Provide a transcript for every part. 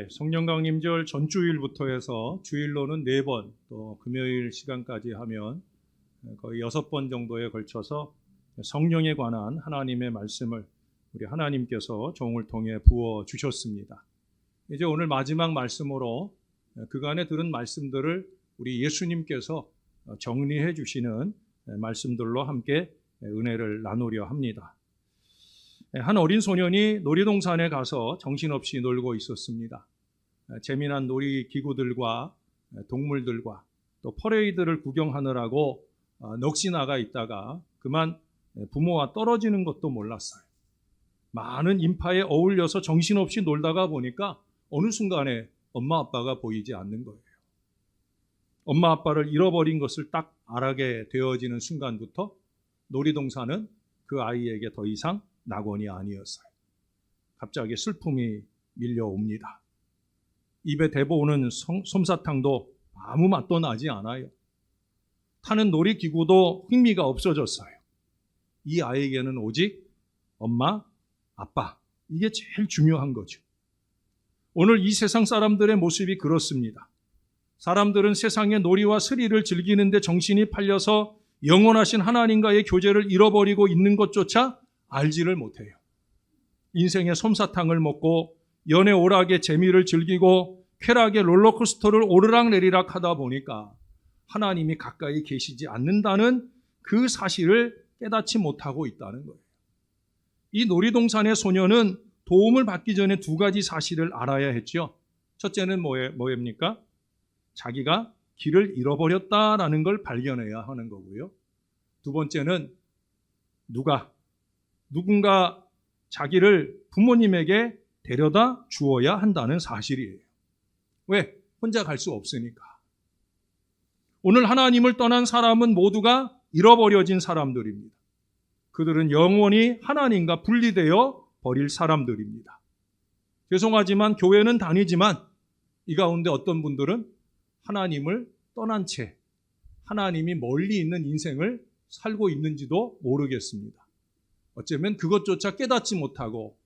성령 강림절 전주일부터 해서 주일로는 4번, 또 금요일 시간까지 하면 거의 6번 정도에 걸쳐서 성령에 관한 하나님의 말씀을 우리 하나님께서 종을 통해 부어 주셨습니다. 이제 오늘 마지막 말씀으로 그간에 들은 말씀들을 우리 예수님께서 정리해 주시는 말씀들로 함께 은혜를 나누려 합니다. 한 어린 소년이 놀이동산에 가서 정신없이 놀고 있었습니다. 재미난 놀이기구들과 동물들과 또 퍼레이드를 구경하느라고 넋이 나가 있다가 그만 부모와 떨어지는 것도 몰랐어요. 많은 인파에 어울려서 정신없이 놀다가 보니까 어느 순간에 엄마 아빠가 보이지 않는 거예요. 엄마 아빠를 잃어버린 것을 딱 알게 되어지는 순간부터 놀이동산은 그 아이에게 더 이상 낙원이 아니었어요. 갑자기 슬픔이 밀려옵니다. 입에 대보오는 솜사탕도 아무 맛도 나지 않아요. 타는 놀이기구도 흥미가 없어졌어요. 이 아이에게는 오직 엄마, 아빠, 이게 제일 중요한 거죠. 오늘 이 세상 사람들의 모습이 그렇습니다. 사람들은 세상의 놀이와 스릴을 즐기는데 정신이 팔려서 영원하신 하나님과의 교제를 잃어버리고 있는 것조차 알지를 못해요. 인생의 솜사탕을 먹고 연애 오락의 재미를 즐기고 쾌락의 롤러코스터를 오르락내리락 하다 보니까 하나님이 가까이 계시지 않는다는 그 사실을 깨닫지 못하고 있다는 거예요. 이 놀이동산의 소녀는 도움을 받기 전에 2가지 사실을 알아야 했죠. 첫째는 뭐입니까? 자기가 길을 잃어버렸다라는 걸 발견해야 하는 거고요. 2번째는 누군가 자기를 부모님에게 데려다 주어야 한다는 사실이에요. 왜? 혼자 갈 수 없으니까. 오늘 하나님을 떠난 사람은 모두가 잃어버려진 사람들입니다. 그들은 영원히 하나님과 분리되어 버릴 사람들입니다. 죄송하지만 교회는 다니지만 이 가운데 어떤 분들은 하나님을 떠난 채 하나님이 멀리 있는 인생을 살고 있는지도 모르겠습니다. 어쩌면 그것조차 깨닫지 못하고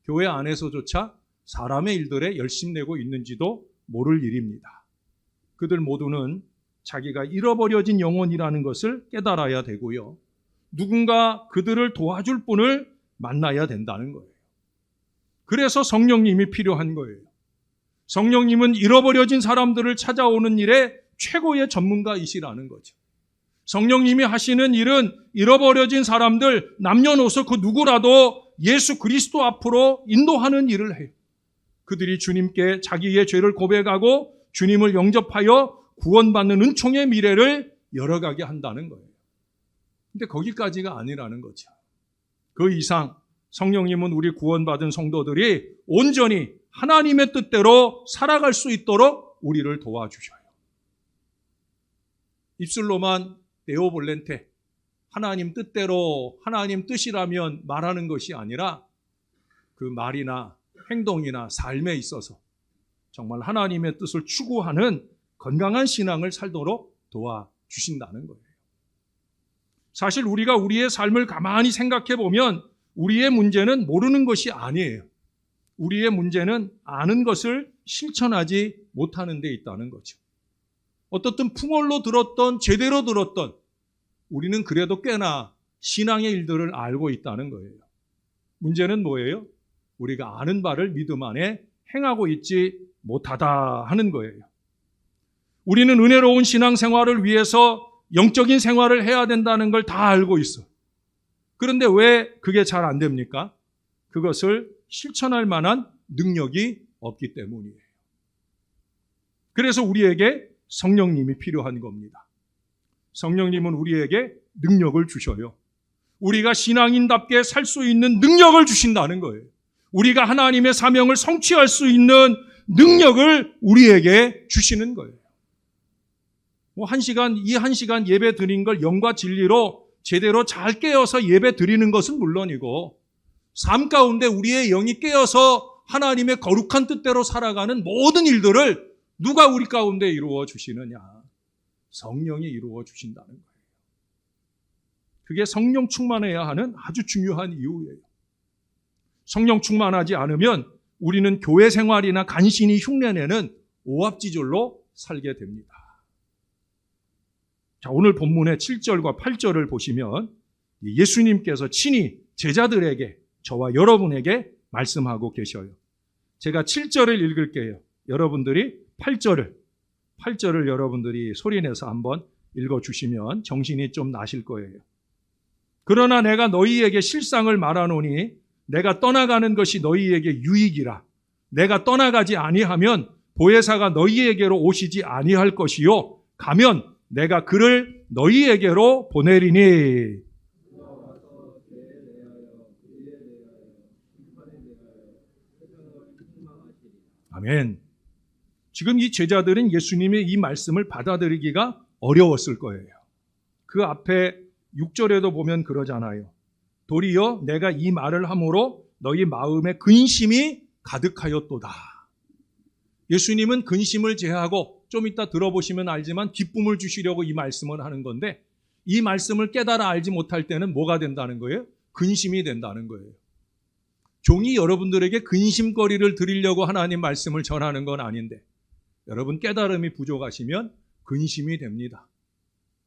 교회 안에서조차 사람의 일들에 열심내고 있는지도 모를 일입니다. 그들 모두는 자기가 잃어버려진 영혼이라는 것을 깨달아야 되고요. 누군가 그들을 도와줄 분을 만나야 된다는 거예요. 그래서 성령님이 필요한 거예요. 성령님은 잃어버려진 사람들을 찾아오는 일에 최고의 전문가이시라는 거죠. 성령님이 하시는 일은 잃어버려진 사람들, 남녀노소 그 누구라도 예수 그리스도 앞으로 인도하는 일을 해요. 그들이 주님께 자기의 죄를 고백하고 주님을 영접하여 구원받는 은총의 미래를 열어가게 한다는 거예요. 근데 거기까지가 아니라는 거죠. 그 이상 성령님은 우리 구원받은 성도들이 온전히 하나님의 뜻대로 살아갈 수 있도록 우리를 도와주셔요. 입술로만 데오 볼렌테, 하나님 뜻대로 하나님 뜻이라면 말하는 것이 아니라 그 말이나 행동이나 삶에 있어서 정말 하나님의 뜻을 추구하는 건강한 신앙을 살도록 도와주신다는 거예요. 사실 우리가 우리의 삶을 가만히 생각해 보면 우리의 문제는 모르는 것이 아니에요. 우리의 문제는 아는 것을 실천하지 못하는 데 있다는 거죠. 어떻든 풍월로 들었던 제대로 들었던 우리는 그래도 꽤나 신앙의 일들을 알고 있다는 거예요. 문제는 뭐예요? 우리가 아는 바를 믿음 안에 행하고 있지 못하다 하는 거예요. 우리는 은혜로운 신앙생활을 위해서 영적인 생활을 해야 된다는 걸 다 알고 있어. 그런데 왜 그게 잘 안 됩니까? 그것을 실천할 만한 능력이 없기 때문이에요. 그래서 우리에게 성령님이 필요한 겁니다. 성령님은 우리에게 능력을 주셔요. 우리가 신앙인답게 살 수 있는 능력을 주신다는 거예요. 우리가 하나님의 사명을 성취할 수 있는 능력을 우리에게 주시는 거예요. 이 한 시간 예배 드린 걸 영과 진리로 제대로 잘 깨어서 예배 드리는 것은 물론이고 삶 가운데 우리의 영이 깨어서 하나님의 거룩한 뜻대로 살아가는 모든 일들을 누가 우리 가운데 이루어 주시느냐? 성령이 이루어 주신다는 거예요. 그게 성령 충만해야 하는 아주 중요한 이유예요. 성령 충만하지 않으면 우리는 교회 생활이나 간신히 흉내내는 오합지졸로 살게 됩니다. 자, 오늘 본문의 7절과 8절을 보시면 예수님께서 친히 제자들에게, 저와 여러분에게 말씀하고 계셔요. 제가 7절을 읽을게요. 여러분들이 8절을 여러분들이 소리내서 한번 읽어주시면 정신이 좀 나실 거예요. 그러나 내가 너희에게 실상을 말하노니 내가 떠나가는 것이 너희에게 유익이라. 내가 떠나가지 아니하면 보혜사가 너희에게로 오시지 아니할 것이요 가면 내가 그를 너희에게로 보내리니. 아멘. 지금 이 제자들은 예수님의 이 말씀을 받아들이기가 어려웠을 거예요. 그 앞에 6절에도 보면 그러잖아요. 도리어 내가 이 말을 함으로 너희 마음에 근심이 가득하였도다. 예수님은 근심을 제하고 좀 이따 들어보시면 알지만 기쁨을 주시려고 이 말씀을 하는 건데, 이 말씀을 깨달아 알지 못할 때는 뭐가 된다는 거예요? 근심이 된다는 거예요. 종이 여러분들에게 근심거리를 드리려고 하나님 말씀을 전하는 건 아닌데, 여러분 깨달음이 부족하시면 근심이 됩니다.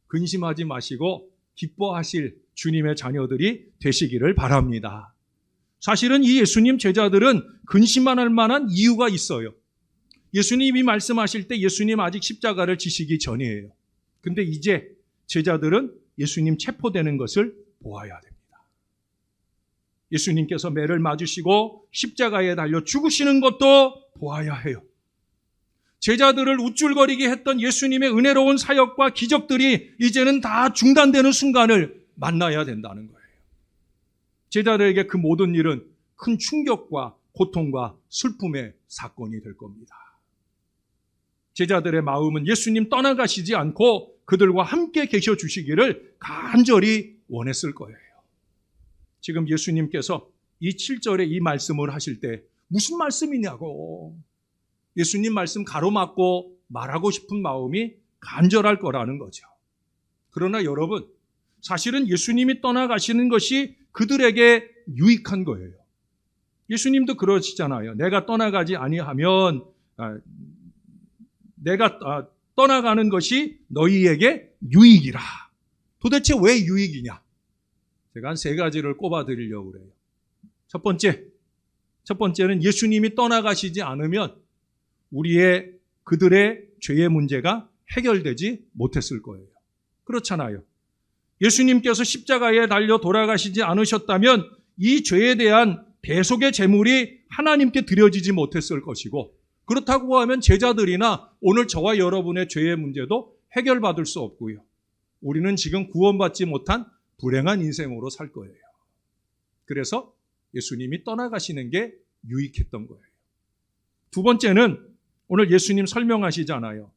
근심하지 마시고 기뻐하실 주님의 자녀들이 되시기를 바랍니다. 사실은 이 예수님 제자들은 근심할 만한 이유가 있어요. 예수님이 말씀하실 때 예수님 아직 십자가를 지시기 전이에요. 근데 이제 제자들은 예수님 체포되는 것을 보아야 됩니다. 예수님께서 매를 맞으시고 십자가에 달려 죽으시는 것도 보아야 해요. 제자들을 우쭐거리게 했던 예수님의 은혜로운 사역과 기적들이 이제는 다 중단되는 순간을 만나야 된다는 거예요. 제자들에게 그 모든 일은 큰 충격과 고통과 슬픔의 사건이 될 겁니다. 제자들의 마음은 예수님 떠나가시지 않고 그들과 함께 계셔 주시기를 간절히 원했을 거예요. 지금 예수님께서 이 7절에 이 말씀을 하실 때 무슨 말씀이냐고 예수님 말씀 가로막고 말하고 싶은 마음이 간절할 거라는 거죠. 그러나 여러분, 사실은 예수님이 떠나가시는 것이 그들에게 유익한 거예요. 예수님도 그러시잖아요. 내가 떠나가지 아니하면 내가 떠나가는 것이 너희에게 유익이라. 도대체 왜 유익이냐? 제가 한 3가지를 꼽아 드리려고 그래요. 첫 번째는 예수님이 떠나가시지 않으면 그들의 죄의 문제가 해결되지 못했을 거예요. 그렇잖아요. 예수님께서 십자가에 달려 돌아가시지 않으셨다면 이 죄에 대한 대속의 제물이 하나님께 드려지지 못했을 것이고, 그렇다고 하면 제자들이나 오늘 저와 여러분의 죄의 문제도 해결받을 수 없고요. 우리는 지금 구원받지 못한 불행한 인생으로 살 거예요. 그래서 예수님이 떠나가시는 게 유익했던 거예요. 두 번째는 오늘 예수님 설명하시잖아요.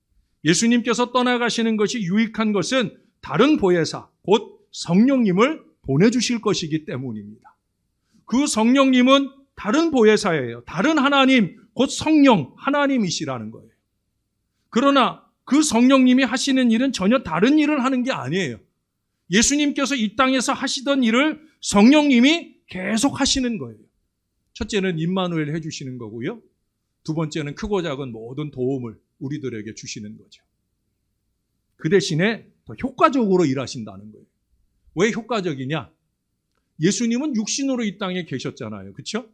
예수님께서 떠나가시는 것이 유익한 것은 다른 보혜사, 곧 성령님을 보내주실 것이기 때문입니다. 그 성령님은 다른 보혜사예요. 다른 하나님, 곧 성령, 하나님이시라는 거예요. 그러나 그 성령님이 하시는 일은 전혀 다른 일을 하는 게 아니에요. 예수님께서 이 땅에서 하시던 일을 성령님이 계속 하시는 거예요. 첫째는 임마누엘 해주시는 거고요. 두 번째는 크고 작은 모든 도움을 우리들에게 주시는 거죠. 그 대신에 더 효과적으로 일하신다는 거예요. 왜 효과적이냐? 예수님은 육신으로 이 땅에 계셨잖아요. 그렇죠?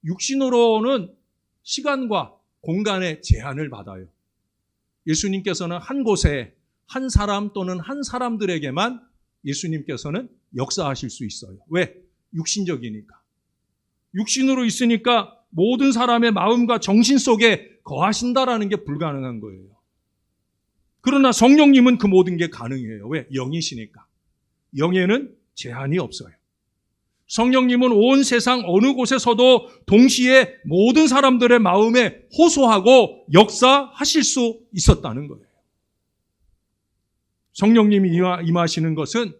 육신으로는 시간과 공간의 제한을 받아요. 예수님께서는 한 곳에 한 사람 또는 한 사람들에게만 예수님께서는 역사하실 수 있어요. 왜? 육신적이니까. 육신으로 있으니까 모든 사람의 마음과 정신 속에 거하신다라는 게 불가능한 거예요. 그러나 성령님은 그 모든 게 가능해요. 왜? 영이시니까. 영에는 제한이 없어요. 성령님은 온 세상 어느 곳에서도 동시에 모든 사람들의 마음에 호소하고 역사하실 수 있었다는 거예요. 성령님이 임하시는 것은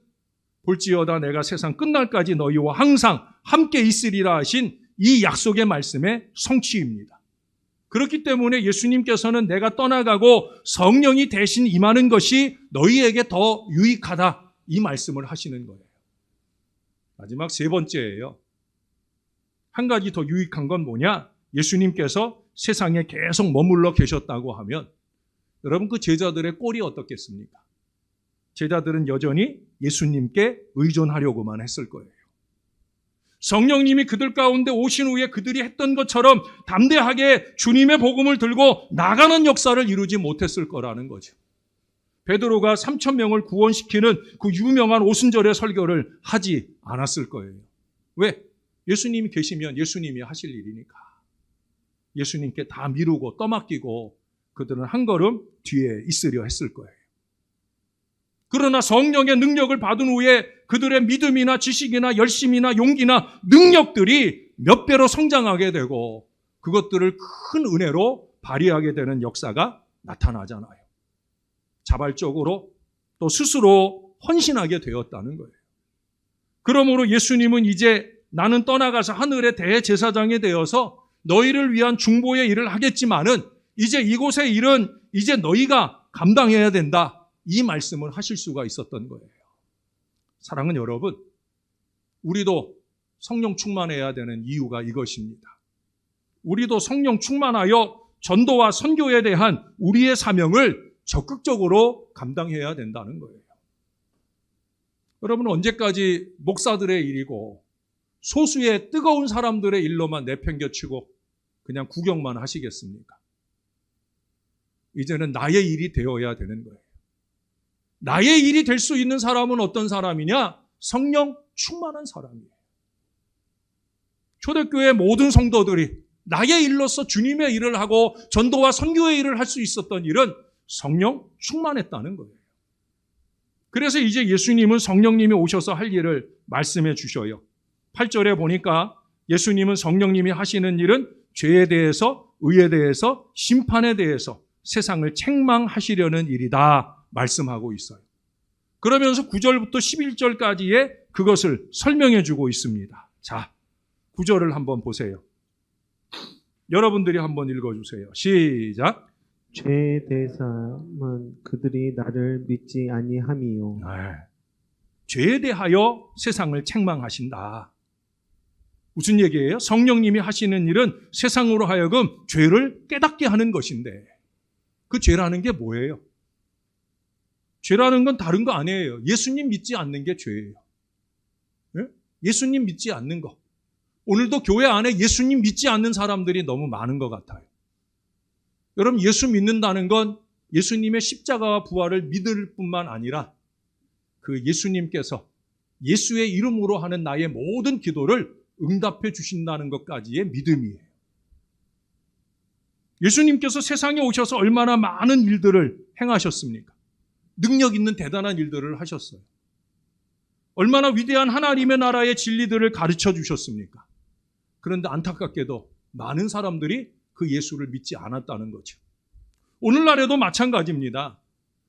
볼지어다 내가 세상 끝날까지 너희와 항상 함께 있으리라 하신 이 약속의 말씀의 성취입니다. 그렇기 때문에 예수님께서는 내가 떠나가고 성령이 대신 임하는 것이 너희에게 더 유익하다, 이 말씀을 하시는 거예요. 마지막 3번째예요. 한 가지 더 유익한 건 뭐냐? 예수님께서 세상에 계속 머물러 계셨다고 하면 여러분 그 제자들의 꼴이 어떻겠습니까? 제자들은 여전히 예수님께 의존하려고만 했을 거예요. 성령님이 그들 가운데 오신 후에 그들이 했던 것처럼 담대하게 주님의 복음을 들고 나가는 역사를 이루지 못했을 거라는 거죠. 베드로가 3,000명을 구원시키는 그 유명한 오순절의 설교를 하지 않았을 거예요. 왜? 예수님이 계시면 예수님이 하실 일이니까. 예수님께 다 미루고 떠맡기고 그들은 한 걸음 뒤에 있으려 했을 거예요. 그러나 성령의 능력을 받은 후에 그들의 믿음이나 지식이나 열심이나 용기나 능력들이 몇 배로 성장하게 되고 그것들을 큰 은혜로 발휘하게 되는 역사가 나타나잖아요. 자발적으로 또 스스로 헌신하게 되었다는 거예요. 그러므로 예수님은 이제 나는 떠나가서 하늘의 대제사장이 되어서 너희를 위한 중보의 일을 하겠지만은 이제 이곳의 일은 이제 너희가 감당해야 된다. 이 말씀을 하실 수가 있었던 거예요. 사랑하는 여러분, 우리도 성령 충만해야 되는 이유가 이것입니다. 우리도 성령 충만하여 전도와 선교에 대한 우리의 사명을 적극적으로 감당해야 된다는 거예요. 여러분, 언제까지 목사들의 일이고 소수의 뜨거운 사람들의 일로만 내팽겨치고 그냥 구경만 하시겠습니까? 이제는 나의 일이 되어야 되는 거예요. 나의 일이 될 수 있는 사람은 어떤 사람이냐? 성령 충만한 사람이에요. 초대교회 모든 성도들이 나의 일로서 주님의 일을 하고 전도와 선교의 일을 할 수 있었던 일은 성령 충만했다는 거예요. 그래서 이제 예수님은 성령님이 오셔서 할 일을 말씀해 주셔요. 8절에 보니까 예수님은 성령님이 하시는 일은 죄에 대해서, 의에 대해서, 심판에 대해서 세상을 책망하시려는 일이다 말씀하고 있어요. 그러면서 9절부터 11절까지의 그것을 설명해 주고 있습니다. 자, 9절을 한번 보세요. 여러분들이 한번 읽어주세요. 시작. 죄에 대해서는 그들이 나를 믿지 아니함이요. 네. 죄에 대하여 세상을 책망하신다. 무슨 얘기예요? 성령님이 하시는 일은 세상으로 하여금 죄를 깨닫게 하는 것인데 그 죄라는 게 뭐예요? 죄라는 건 다른 거 아니에요. 예수님 믿지 않는 게 죄예요. 예? 예수님 믿지 않는 거. 오늘도 교회 안에 예수님 믿지 않는 사람들이 너무 많은 것 같아요. 여러분, 예수 믿는다는 건 예수님의 십자가와 부활을 믿을 뿐만 아니라 그 예수님께서 예수의 이름으로 하는 나의 모든 기도를 응답해 주신다는 것까지의 믿음이에요. 예수님께서 세상에 오셔서 얼마나 많은 일들을 행하셨습니까? 능력 있는 대단한 일들을 하셨어요. 얼마나 위대한 하나님의 나라의 진리들을 가르쳐 주셨습니까? 그런데 안타깝게도 많은 사람들이 그 예수를 믿지 않았다는 거죠. 오늘날에도 마찬가지입니다.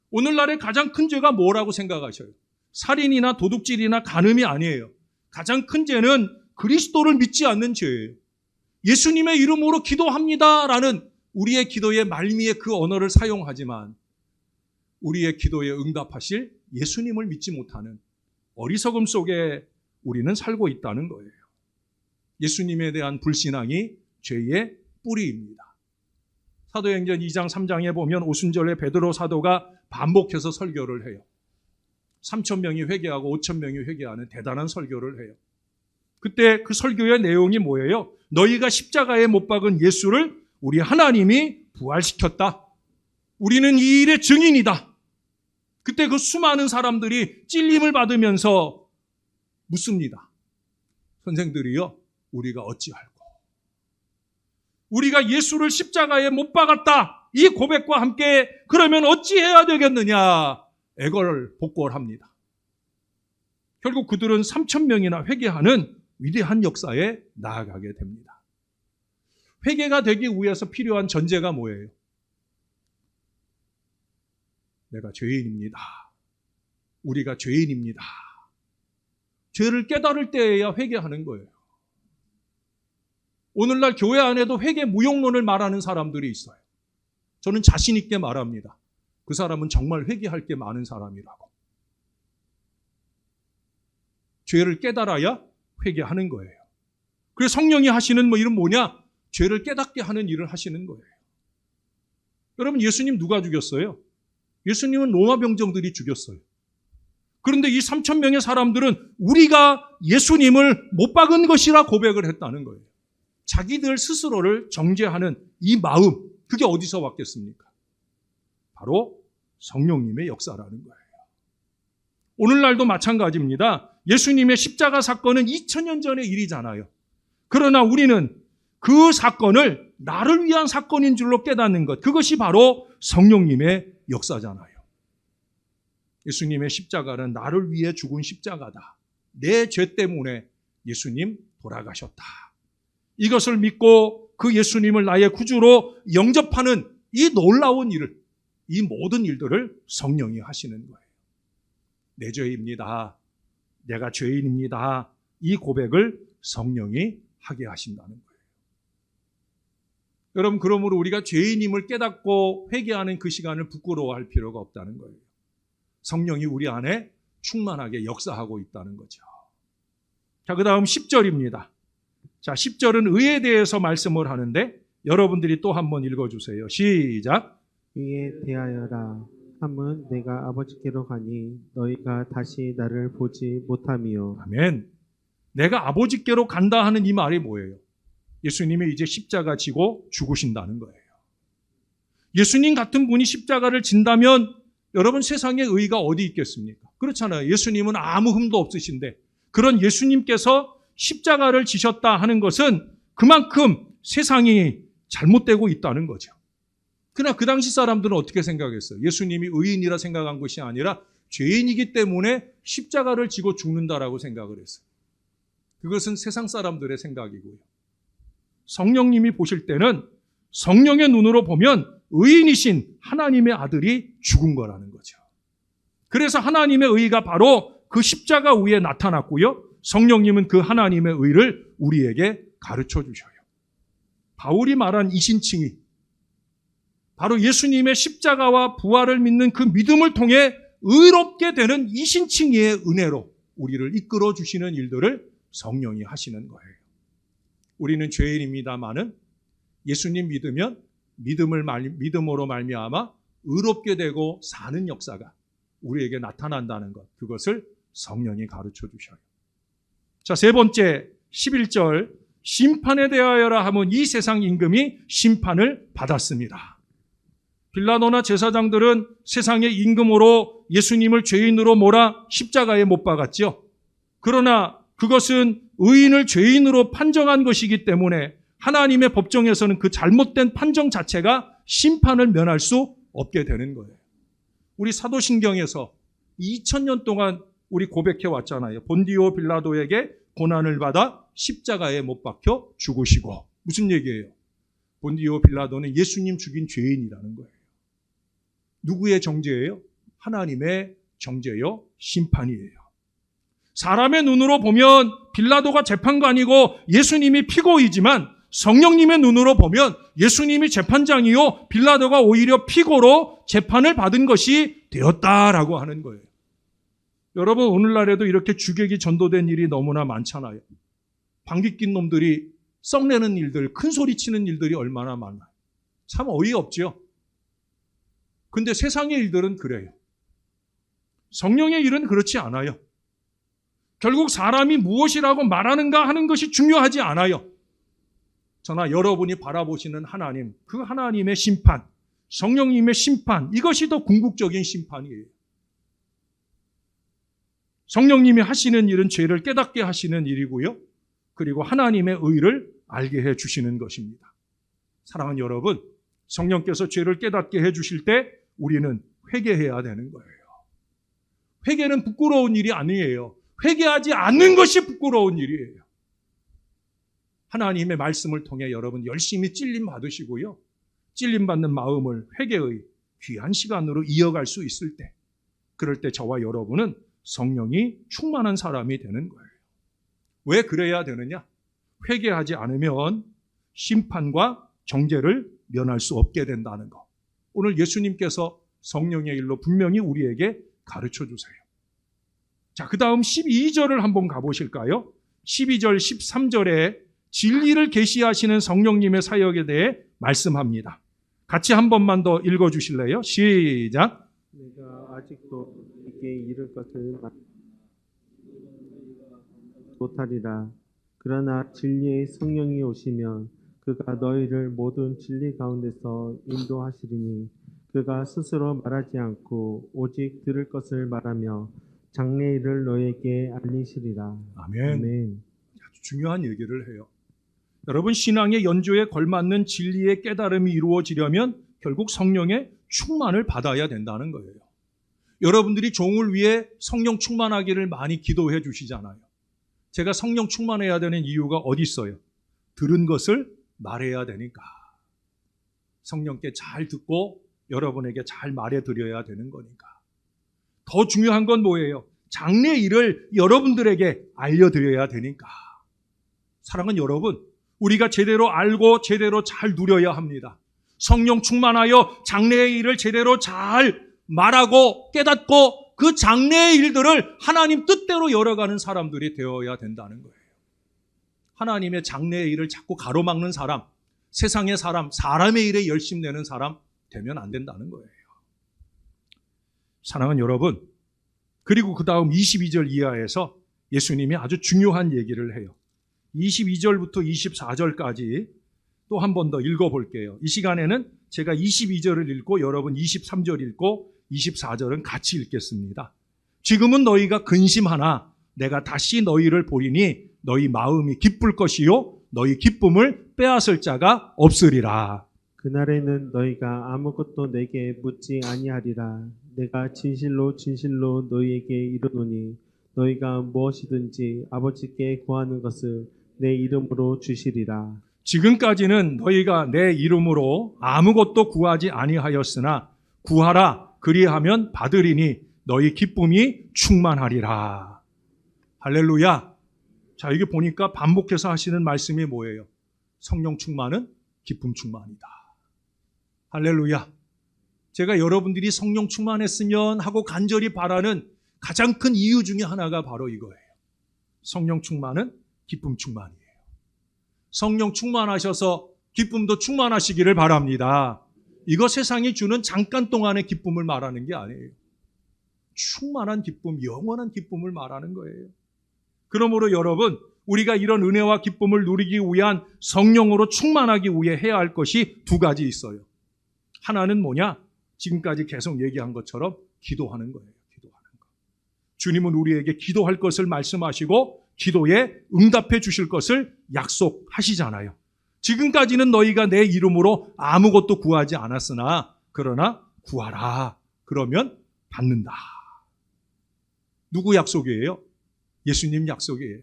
오늘날의 가장 큰 죄가 뭐라고 생각하셔요? 살인이나 도둑질이나 간음이 아니에요. 가장 큰 죄는 그리스도를 믿지 않는 죄예요. 예수님의 이름으로 기도합니다라는 우리의 기도의 말미에 그 언어를 사용하지만 우리의 기도에 응답하실 예수님을 믿지 못하는 어리석음 속에 우리는 살고 있다는 거예요. 예수님에 대한 불신앙이 죄의 뿌리입니다. 사도행전 2장 3장에 보면 오순절에 베드로 사도가 반복해서 설교를 해요. 3,000명이 회개하고 5,000명이 회개하는 대단한 설교를 해요. 그때 그 설교의 내용이 뭐예요? 너희가 십자가에 못 박은 예수를 우리 하나님이 부활시켰다. 우리는 이 일의 증인이다. 그때 그 수많은 사람들이 찔림을 받으면서 묻습니다. 선생들이요, 우리가 어찌할꼬? 우리가 예수를 십자가에 못 박았다. 이 고백과 함께 그러면 어찌해야 되겠느냐? 애걸복걸합니다. 결국 그들은 3,000명이나 회개하는 위대한 역사에 나아가게 됩니다. 회개가 되기 위해서 필요한 전제가 뭐예요? 내가 죄인입니다. 우리가 죄인입니다. 죄를 깨달을 때에야 회개하는 거예요. 오늘날 교회 안에도 회개 무용론을 말하는 사람들이 있어요. 저는 자신 있게 말합니다. 그 사람은 정말 회개할 게 많은 사람이라고. 죄를 깨달아야 회개하는 거예요. 그래서 성령이 하시는 일은 뭐냐? 죄를 깨닫게 하는 일을 하시는 거예요. 여러분, 예수님 누가 죽였어요? 예수님은 로마 병정들이 죽였어요. 그런데 이 3,000명의 사람들은 우리가 예수님을 못 박은 것이라 고백을 했다는 거예요. 자기들 스스로를 정죄하는 이 마음, 그게 어디서 왔겠습니까? 바로 성령님의 역사라는 거예요. 오늘날도 마찬가지입니다. 예수님의 십자가 사건은 2000년 전의 일이잖아요. 그러나 우리는 그 사건을 나를 위한 사건인 줄로 깨닫는 것, 그것이 바로 성령님의 역사잖아요. 예수님의 십자가는 나를 위해 죽은 십자가다. 내 죄 때문에 예수님 돌아가셨다. 이것을 믿고 그 예수님을 나의 구주로 영접하는 이 놀라운 일을, 이 모든 일들을 성령이 하시는 거예요. 내 죄입니다. 내가 죄인입니다. 이 고백을 성령이 하게 하신다는 거예요. 여러분, 그러므로 우리가 죄인임을 깨닫고 회개하는 그 시간을 부끄러워할 필요가 없다는 거예요. 성령이 우리 안에 충만하게 역사하고 있다는 거죠. 자, 그 다음 10절입니다. 자, 10절은 의에 대해서 말씀을 하는데 여러분들이 또 한번 읽어주세요. 시작. 의에 대하여라 함은 내가 아버지께로 가니 너희가 다시 나를 보지 못함이요. 아멘. 내가 아버지께로 간다 하는 이 말이 뭐예요? 예수님이 이제 십자가 지고 죽으신다는 거예요. 예수님 같은 분이 십자가를 진다면 여러분, 세상에 의가 어디 있겠습니까? 그렇잖아요. 예수님은 아무 흠도 없으신데 그런 예수님께서 십자가를 지셨다 하는 것은 그만큼 세상이 잘못되고 있다는 거죠. 그러나 그 당시 사람들은 어떻게 생각했어요? 예수님이 의인이라 생각한 것이 아니라 죄인이기 때문에 십자가를 지고 죽는다라고 생각을 했어요. 그것은 세상 사람들의 생각이고요. 성령님이 보실 때는 성령의 눈으로 보면 의인이신 하나님의 아들이 죽은 거라는 거죠. 그래서 하나님의 의가 바로 그 십자가 위에 나타났고요. 성령님은 그 하나님의 의를 우리에게 가르쳐 주셔요. 바울이 말한 이신칭이 바로 예수님의 십자가와 부활을 믿는 그 믿음을 통해 의롭게 되는 이신칭의의 은혜로 우리를 이끌어 주시는 일들을 성령이 하시는 거예요. 우리는 죄인입니다마는 예수님 믿으면 믿음으로 말미암아 의롭게 되고 사는 역사가 우리에게 나타난다는 것, 그것을 성령이 가르쳐 주셔요. 자, 세 번째 11절 심판에 대하여라 하면 이 세상 임금이 심판을 받았습니다. 빌라도나 제사장들은 세상의 임금으로 예수님을 죄인으로 몰아 십자가에 못 박았죠. 그러나 그것은 의인을 죄인으로 판정한 것이기 때문에 하나님의 법정에서는 그 잘못된 판정 자체가 심판을 면할 수 없게 되는 거예요. 우리 사도신경에서 2000년 동안 우리 고백해 왔잖아요. 본디오 빌라도에게 고난을 받아 십자가에 못 박혀 죽으시고. 무슨 얘기예요? 본디오 빌라도는 예수님 죽인 죄인이라는 거예요. 누구의 정죄예요? 하나님의 정죄요, 심판이에요. 사람의 눈으로 보면 빌라도가 재판관이고 예수님이 피고이지만 성령님의 눈으로 보면 예수님이 재판장이요, 빌라도가 오히려 피고로 재판을 받은 것이 되었다라고 하는 거예요. 여러분, 오늘날에도 이렇게 주객이 전도된 일이 너무나 많잖아요. 방귀 낀 놈들이 썩내는 일들, 큰 소리 치는 일들이 얼마나 많아요. 참 어이없죠. 근데 세상의 일들은 그래요. 성령의 일은 그렇지 않아요. 결국 사람이 무엇이라고 말하는가 하는 것이 중요하지 않아요. 저나 여러분이 바라보시는 하나님, 그 하나님의 심판, 성령님의 심판, 이것이 더 궁극적인 심판이에요. 성령님이 하시는 일은 죄를 깨닫게 하시는 일이고요. 그리고 하나님의 의를 알게 해 주시는 것입니다. 사랑하는 여러분, 성령께서 죄를 깨닫게 해 주실 때 우리는 회개해야 되는 거예요. 회개는 부끄러운 일이 아니에요. 회개하지 않는 것이 부끄러운 일이에요. 하나님의 말씀을 통해 여러분 열심히 찔림 받으시고요. 찔림 받는 마음을 회개의 귀한 시간으로 이어갈 수 있을 때, 그럴 때 저와 여러분은 성령이 충만한 사람이 되는 거예요. 왜 그래야 되느냐? 회개하지 않으면 심판과 정죄를 면할 수 없게 된다는 것. 오늘 예수님께서 성령의 일로 분명히 우리에게 가르쳐 주세요. 자, 그 다음 12절을 한번 가보실까요? 12절, 13절에 진리를 계시하시는 성령님의 사역에 대해 말씀합니다. 같이 한 번만 더 읽어주실래요? 시작. 내가 아직도 네게 이를 것을 못하리라. 그러나 진리의 성령이 오시면 그가 너희를 모든 진리 가운데서 인도하시리니 그가 스스로 말하지 않고 오직 들을 것을 말하며 장래일을 너희에게 알리시리라. 아멘. 아멘. 아주 중요한 얘기를 해요. 여러분, 신앙의 연조에 걸맞는 진리의 깨달음이 이루어지려면 결국 성령의 충만을 받아야 된다는 거예요. 여러분들이 종을 위해 성령 충만하기를 많이 기도해 주시잖아요. 제가 성령 충만해야 되는 이유가 어디 있어요? 들은 것을 말해야 되니까. 성령께 잘 듣고 여러분에게 잘 말해드려야 되는 거니까. 더 중요한 건 뭐예요? 장래 일을 여러분들에게 알려드려야 되니까. 사랑하는 여러분, 우리가 제대로 알고 제대로 잘 누려야 합니다. 성령 충만하여 장래의 일을 제대로 잘 말하고 깨닫고 그 장래의 일들을 하나님 뜻대로 열어가는 사람들이 되어야 된다는 거예요. 하나님의 장래의 일을 자꾸 가로막는 사람, 세상의 사람, 사람의 일에 열심 내는 사람 되면 안 된다는 거예요. 사랑하는 여러분, 그리고 그 다음 22절 이하에서 예수님이 아주 중요한 얘기를 해요. 22절부터 24절까지 또 한 번 더 읽어볼게요. 이 시간에는 제가 22절을 읽고 여러분 23절 읽고 24절은 같이 읽겠습니다. 지금은 너희가 근심하나 내가 다시 너희를 보리니 너희 마음이 기쁠 것이요 너희 기쁨을 빼앗을 자가 없으리라. 그날에는 너희가 아무것도 내게 묻지 아니하리라. 내가 진실로 진실로 너희에게 이르노니 너희가 무엇이든지 아버지께 구하는 것을 내 이름으로 주시리라. 지금까지는 너희가 내 이름으로 아무것도 구하지 아니하였으나 구하라 그리하면 받으리니 너희 기쁨이 충만하리라. 할렐루야. 자, 이게 보니까 반복해서 하시는 말씀이 뭐예요? 성령 충만은 기쁨 충만이다. 할렐루야. 제가 여러분들이 성령 충만했으면 하고 간절히 바라는 가장 큰 이유 중에 하나가 바로 이거예요. 성령 충만은 기쁨 충만이에요. 성령 충만하셔서 기쁨도 충만하시기를 바랍니다. 이거 세상이 주는 잠깐 동안의 기쁨을 말하는 게 아니에요. 충만한 기쁨, 영원한 기쁨을 말하는 거예요. 그러므로 여러분, 우리가 이런 은혜와 기쁨을 누리기 위한 성령으로 충만하기 위해 해야 할 것이 두 가지 있어요. 하나는 뭐냐? 지금까지 계속 얘기한 것처럼 기도하는 거예요. 기도하는 거. 주님은 우리에게 기도할 것을 말씀하시고 기도에 응답해 주실 것을 약속하시잖아요. 지금까지는 너희가 내 이름으로 아무것도 구하지 않았으나 그러나 구하라. 그러면 받는다. 누구 약속이에요? 예수님 약속이에요.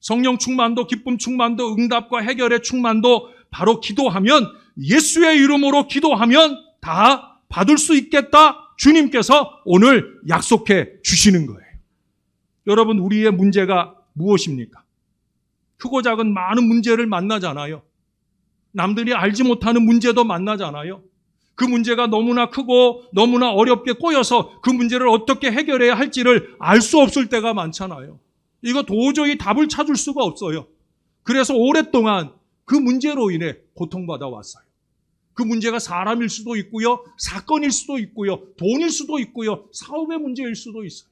성령 충만도 기쁨 충만도 응답과 해결의 충만도 바로 기도하면 예수의 이름으로 기도하면 다 받을 수 있겠다. 주님께서 오늘 약속해 주시는 거예요. 여러분, 우리의 문제가 무엇입니까? 크고 작은 많은 문제를 만나잖아요. 남들이 알지 못하는 문제도 만나잖아요. 그 문제가 너무나 크고 너무나 어렵게 꼬여서 그 문제를 어떻게 해결해야 할지를 알 수 없을 때가 많잖아요. 이거 도저히 답을 찾을 수가 없어요. 그래서 오랫동안 그 문제로 인해 고통받아 왔어요. 그 문제가 사람일 수도 있고요, 사건일 수도 있고요, 돈일 수도 있고요, 사업의 문제일 수도 있어요.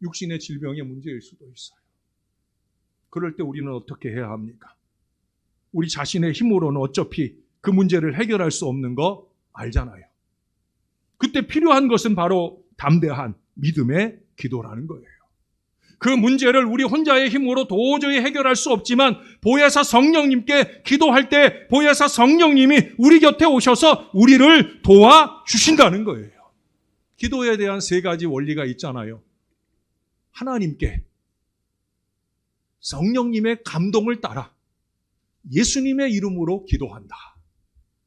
육신의 질병의 문제일 수도 있어요. 그럴 때 우리는 어떻게 해야 합니까? 우리 자신의 힘으로는 어차피 그 문제를 해결할 수 없는 거 알잖아요. 그때 필요한 것은 바로 담대한 믿음의 기도라는 거예요. 그 문제를 우리 혼자의 힘으로 도저히 해결할 수 없지만 보혜사 성령님께 기도할 때 보혜사 성령님이 우리 곁에 오셔서 우리를 도와주신다는 거예요. 기도에 대한 세 가지 원리가 있잖아요. 하나님께 성령님의 감동을 따라 예수님의 이름으로 기도한다.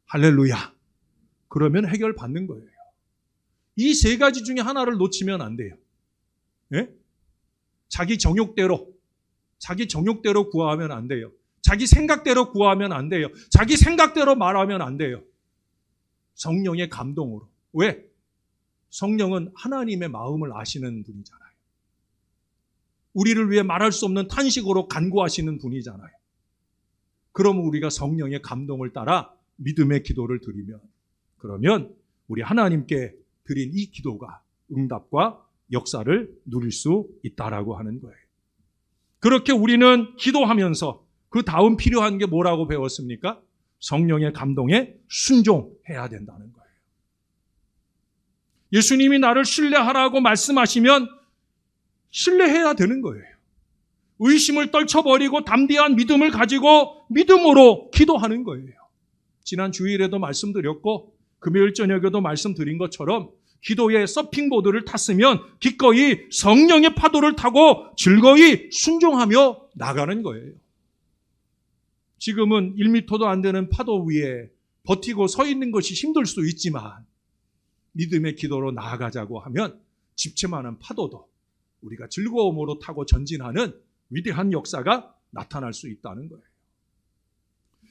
할렐루야. 그러면 해결받는 거예요. 이 세 가지 중에 하나를 놓치면 안 돼요. 예? 자기 정욕대로 구하면 안 돼요. 자기 생각대로 구하면 안 돼요. 자기 생각대로 말하면 안 돼요. 성령의 감동으로. 왜? 성령은 하나님의 마음을 아시는 분이잖아요. 우리를 위해 말할 수 없는 탄식으로 간구하시는 분이잖아요. 그러면 우리가 성령의 감동을 따라 믿음의 기도를 드리면, 그러면 우리 하나님께 드린 이 기도가 응답과 역사를 누릴 수 있다라고 하는 거예요. 그렇게 우리는 기도하면서 그 다음 필요한 게 뭐라고 배웠습니까? 성령의 감동에 순종해야 된다는 거예요. 예수님이 나를 신뢰하라고 말씀하시면 신뢰해야 되는 거예요. 의심을 떨쳐버리고 담대한 믿음을 가지고 믿음으로 기도하는 거예요. 지난 주일에도 말씀드렸고 금요일 저녁에도 말씀드린 것처럼 기도의 서핑보드를 탔으면 기꺼이 성령의 파도를 타고 즐거이 순종하며 나가는 거예요. 지금은 1m도 안 되는 파도 위에 버티고 서 있는 것이 힘들 수 있지만 믿음의 기도로 나아가자고 하면 집채만한 파도도 우리가 즐거움으로 타고 전진하는 위대한 역사가 나타날 수 있다는 거예요.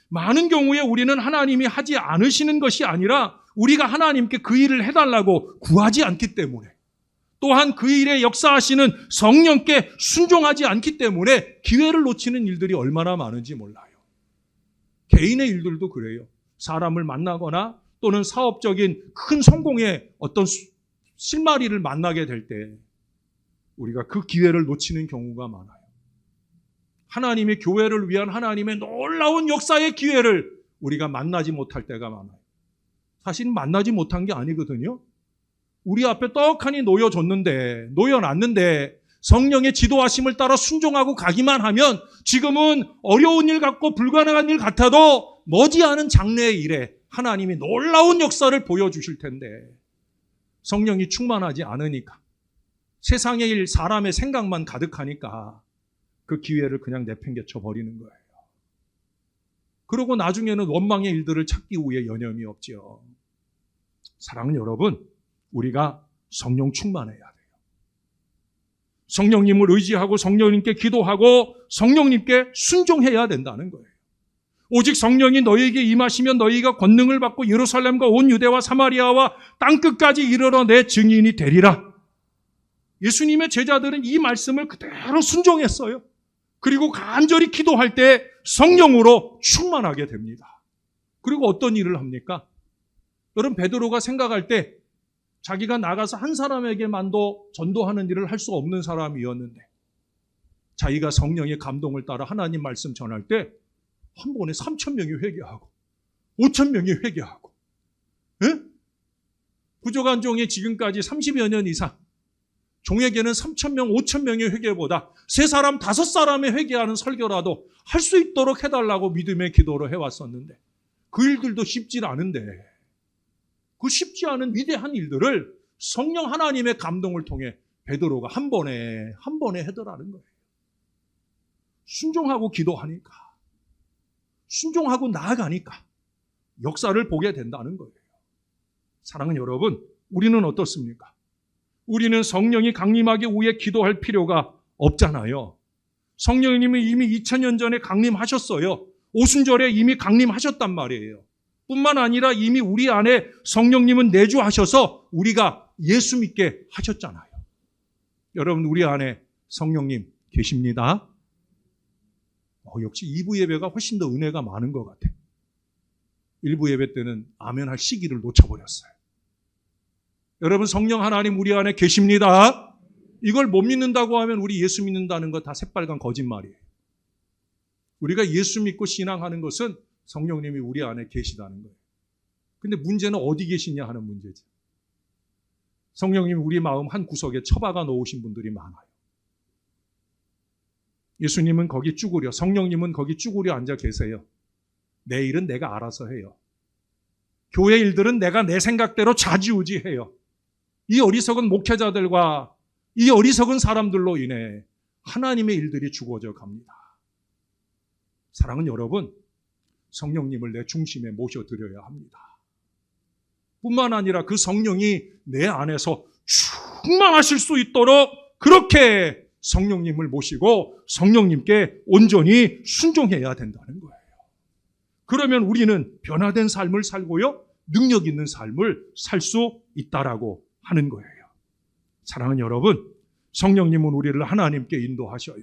많은 경우에 우리는 하나님이 하지 않으시는 것이 아니라 우리가 하나님께 그 일을 해달라고 구하지 않기 때문에, 또한 그 일에 역사하시는 성령께 순종하지 않기 때문에 기회를 놓치는 일들이 얼마나 많은지 몰라요. 개인의 일들도 그래요. 사람을 만나거나 또는 사업적인 큰 성공의 어떤 실마리를 만나게 될 때 우리가 그 기회를 놓치는 경우가 많아요. 하나님의 교회를 위한 하나님의 놀라운 역사의 기회를 우리가 만나지 못할 때가 많아요. 사실 만나지 못한 게 아니거든요. 우리 앞에 떡하니 놓여놨는데 성령의 지도하심을 따라 순종하고 가기만 하면 지금은 어려운 일 같고 불가능한 일 같아도 머지않은 장래의 일에 하나님이 놀라운 역사를 보여주실 텐데 성령이 충만하지 않으니까, 세상의 일, 사람의 생각만 가득하니까 그 기회를 그냥 내팽개쳐 버리는 거예요. 그러고 나중에는 원망의 일들을 찾기 위해 여념이 없죠. 사랑하는 여러분, 우리가 성령 충만해야 돼요. 성령님을 의지하고 성령님께 기도하고 성령님께 순종해야 된다는 거예요. 오직 성령이 너희에게 임하시면 너희가 권능을 받고 예루살렘과 온 유대와 사마리아와 땅끝까지 이르러 내 증인이 되리라. 예수님의 제자들은 이 말씀을 그대로 순종했어요. 그리고 간절히 기도할 때 성령으로 충만하게 됩니다. 그리고 어떤 일을 합니까? 여러분, 베드로가 생각할 때 자기가 나가서 한 사람에게만도 전도하는 일을 할 수 없는 사람이었는데 자기가 성령의 감동을 따라 하나님 말씀 전할 때 한 번에 3,000명이 회개하고 5,000명이 회개하고, 예? 부족한 종이 지금까지 30여 년 이상 종에게는 3,000명, 5,000명의 회개보다 3사람, 5사람의 회개하는 설교라도 할 수 있도록 해달라고 믿음의 기도를 해왔었는데 그 일들도 쉽지 않은데 그 쉽지 않은 위대한 일들을 성령 하나님의 감동을 통해 베드로가 한 번에 해더라는 거예요. 순종하고 기도하니까, 순종하고 나아가니까 역사를 보게 된다는 거예요. 사랑하는 여러분, 우리는 어떻습니까? 우리는 성령이 강림하기 위해 기도할 필요가 없잖아요. 성령님이 이미 2000년 전에 강림하셨어요. 오순절에 이미 강림하셨단 말이에요. 뿐만 아니라 이미 우리 안에 성령님은 내주하셔서 우리가 예수 믿게 하셨잖아요. 여러분, 우리 안에 성령님 계십니다. 역시 2부 예배가 훨씬 더 은혜가 많은 것 같아요. 1부 예배 때는 아멘할 시기를 놓쳐버렸어요. 여러분, 성령 하나님 우리 안에 계십니다. 이걸 못 믿는다고 하면 우리 예수 믿는다는 거 다 새빨간 거짓말이에요. 우리가 예수 믿고 신앙하는 것은 성령님이 우리 안에 계시다는 거예요. 근데 문제는 어디 계시냐 하는 문제죠. 성령님이 우리 마음 한 구석에 처박아 놓으신 분들이 많아요. 예수님은 거기 쭈그려, 성령님은 거기 쭈그려 앉아 계세요. 내 일은 내가 알아서 해요. 교회 일들은 내가 내 생각대로 좌지우지해요. 이 어리석은 목회자들과 이 어리석은 사람들로 인해 하나님의 일들이 죽어져 갑니다. 사랑하는 여러분, 성령님을 내 중심에 모셔드려야 합니다. 뿐만 아니라 그 성령이 내 안에서 충만하실 수 있도록 그렇게 성령님을 모시고 성령님께 온전히 순종해야 된다는 거예요. 그러면 우리는 변화된 삶을 살고요, 능력 있는 삶을 살 수 있다라고 하는 거예요. 사랑하는 여러분, 성령님은 우리를 하나님께 인도하셔요.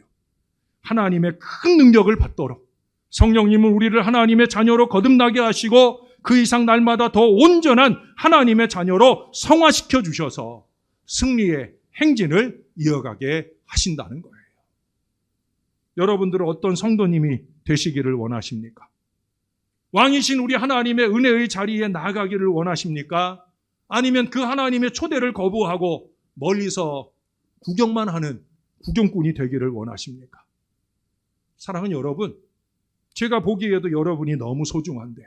하나님의 큰 능력을 받도록 성령님은 우리를 하나님의 자녀로 거듭나게 하시고 그 이상 날마다 더 온전한 하나님의 자녀로 성화시켜 주셔서 승리의 행진을 이어가게 하신다는 거예요. 여러분들은 어떤 성도님이 되시기를 원하십니까? 왕이신 우리 하나님의 은혜의 자리에 나아가기를 원하십니까? 아니면 그 하나님의 초대를 거부하고 멀리서 구경만 하는 구경꾼이 되기를 원하십니까? 사랑하는 여러분, 제가 보기에도 여러분이 너무 소중한데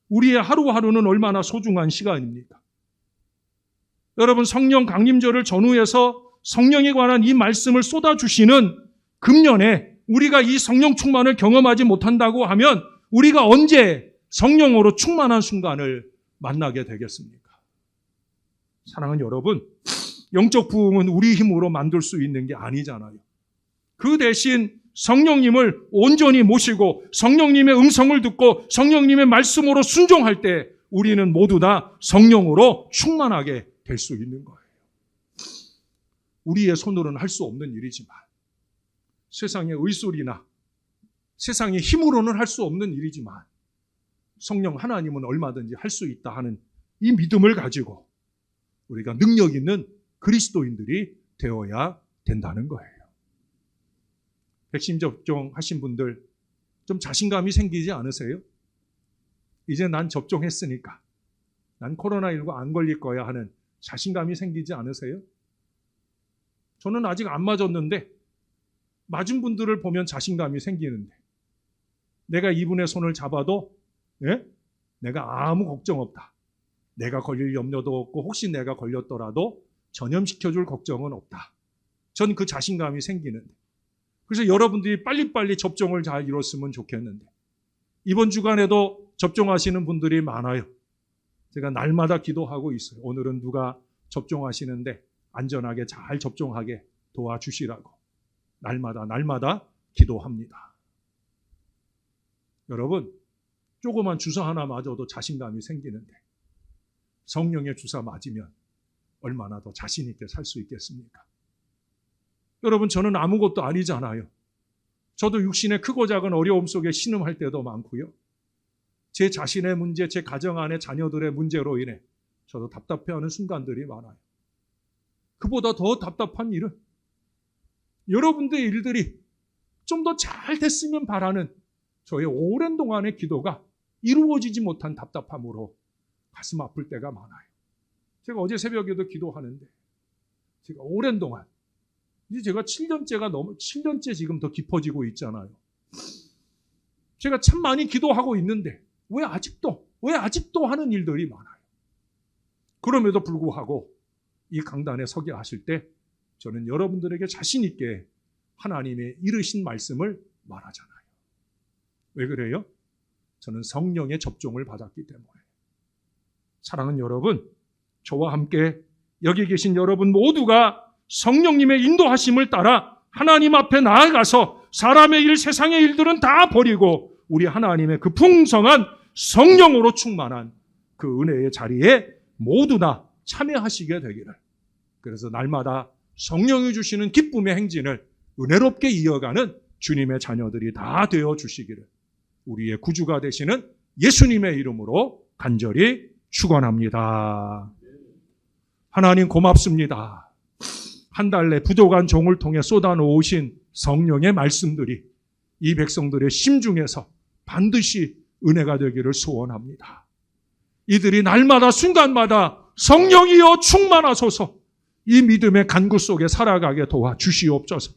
우리의 하루하루는 얼마나 소중한 시간입니까? 여러분, 성령 강림절을 전후해서 성령에 관한 이 말씀을 쏟아주시는 금년에 우리가 이 성령 충만을 경험하지 못한다고 하면 우리가 언제 성령으로 충만한 순간을 만나게 되겠습니까? 사랑하는 여러분, 영적 부흥은 우리 힘으로 만들 수 있는 게 아니잖아요. 그 대신 성령님을 온전히 모시고 성령님의 음성을 듣고 성령님의 말씀으로 순종할 때 우리는 모두 다 성령으로 충만하게 될 수 있는 거예요. 우리의 손으로는 할 수 없는 일이지만 세상의 의술이나 세상의 힘으로는 할 수 없는 일이지만 성령 하나님은 얼마든지 할 수 있다 하는 이 믿음을 가지고 우리가 능력 있는 그리스도인들이 되어야 된다는 거예요. 백신 접종하신 분들 좀 자신감이 생기지 않으세요? 이제 난 접종했으니까 난 코로나19 안 걸릴 거야 하는 자신감이 생기지 않으세요? 저는 아직 안 맞았는데 맞은 분들을 보면 자신감이 생기는데 내가 이분의 손을 잡아도 내가 아무 걱정 없다. 내가 걸릴 염려도 없고 혹시 내가 걸렸더라도 전염시켜줄 걱정은 없다. 전 그 자신감이 생기는데 그래서 여러분들이 빨리빨리 접종을 잘 이뤘으면 좋겠는데 이번 주간에도 접종하시는 분들이 많아요. 제가 날마다 기도하고 있어요. 오늘은 누가 접종하시는데 안전하게 잘 접종하게 도와주시라고 날마다 기도합니다. 여러분, 조그만 주사 하나 맞아도 자신감이 생기는데 성령의 주사 맞으면 얼마나 더 자신 있게 살 수 있겠습니까? 여러분, 저는 아무것도 아니잖아요. 저도 육신의 크고 작은 어려움 속에 신음할 때도 많고요. 제 자신의 문제, 제 가정 안의 자녀들의 문제로 인해 저도 답답해하는 순간들이 많아요. 그보다 더 답답한 일은 여러분들의 일들이 좀 더 잘 됐으면 바라는 저의 오랜 동안의 기도가 이루어지지 못한 답답함으로 가슴 아플 때가 많아요. 제가 어제 새벽에도 기도하는데 제가 오랜 동안 이제 제가 7년째 지금 더 깊어지고 있잖아요. 제가 참 많이 기도하고 있는데 왜 아직도 하는 일들이 많아요. 그럼에도 불구하고 이 강단에 서게 하실 때 저는 여러분들에게 자신 있게 하나님의 이르신 말씀을 말하잖아요. 왜 그래요? 저는 성령의 접종을 받았기 때문에. 사랑하는 여러분, 저와 함께 여기 계신 여러분 모두가 성령님의 인도하심을 따라 하나님 앞에 나아가서 사람의 일, 세상의 일들은 다 버리고 우리 하나님의 그 풍성한 성령으로 충만한 그 은혜의 자리에 모두 다 참여하시게 되기를. 그래서 날마다 성령이 주시는 기쁨의 행진을 은혜롭게 이어가는 주님의 자녀들이 다 되어 주시기를 우리의 구주가 되시는 예수님의 이름으로 간절히 축원합니다. 하나님 고맙습니다. 한 달 내 부족한 종을 통해 쏟아놓으신 성령의 말씀들이 이 백성들의 심중에서 반드시 은혜가 되기를 소원합니다. 이들이 날마다 순간마다 성령이여 충만하소서 이 믿음의 간구 속에 살아가게 도와주시옵소서.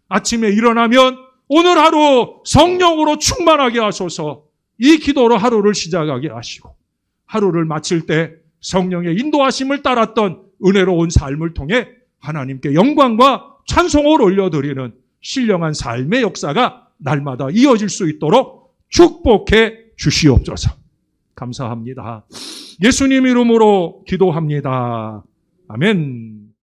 아침에 일어나면 오늘 하루 성령으로 충만하게 하소서. 이 기도로 하루를 시작하게 하시고 하루를 마칠 때 성령의 인도하심을 따랐던 은혜로운 삶을 통해 하나님께 영광과 찬송을 올려드리는 신령한 삶의 역사가 날마다 이어질 수 있도록 축복해 주시옵소서. 감사합니다. 예수님 이름으로 기도합니다. 아멘.